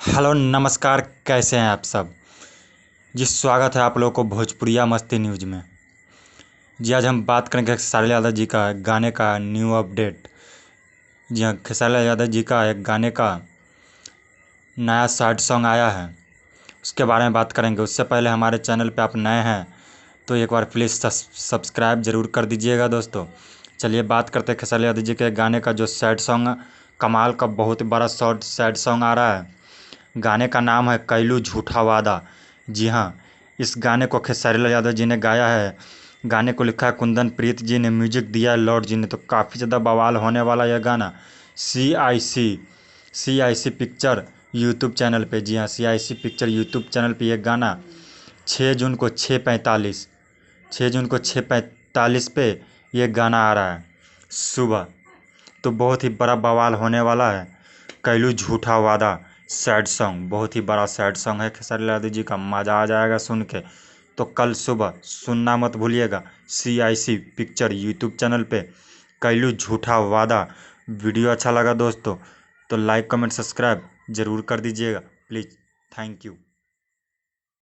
Hello नमस्कार, कैसे हैं आप सब। जी स्वागत है आप लोगों को भोजपुरिया मस्ती न्यूज़ में। जी आज हम बात करेंगे खेसारी लाल यादव जी का गाने का न्यू अपडेट। जी हाँ, खेसारी लाल यादव जी का एक गाने का नया सैड सॉन्ग आया है, उसके बारे में बात करेंगे। उससे पहले हमारे चैनल पे आप नए हैं तो एक बार प्लीज़ सब्सक्राइब ज़रूर कर दीजिएगा दोस्तों। चलिए बात करते हैं खेसारी लाल यादव जी के गाने का जो सैड सॉन्ग कमाल का बहुत ही बड़ा शॉर्ट सैड सॉन्ग आ रहा है। गाने का नाम है कैलू झूठा वादा। जी हाँ, इस गाने को खेसारी लाल यादव जी ने गाया है। गाने को लिखा है कुंदन प्रीत जी ने, म्यूजिक दिया है लॉर्ड जी ने। तो काफ़ी ज़्यादा बवाल होने वाला यह गाना सी आई सी पिक्चर यूट्यूब चैनल पे। जी हाँ, CIC पिक्चर यूट्यूब चैनल पे यह गाना 6 जून को 6:45 पे यह गाना आ रहा है सुबह। तो बहुत ही बड़ा बवाल होने वाला है। कैलू झूठा वादा सैड सॉन्ग, बहुत ही बड़ा सैड सॉन्ग है खेसारी लाल यादव जी का, मज़ा आ जाएगा सुन के। तो कल सुबह सुनना मत भूलिएगा CIC पिक्चर यूट्यूब चैनल पे कैलू झूठा वादा। वीडियो अच्छा लगा दोस्तों तो लाइक कमेंट सब्सक्राइब ज़रूर कर दीजिएगा प्लीज़। Thank you.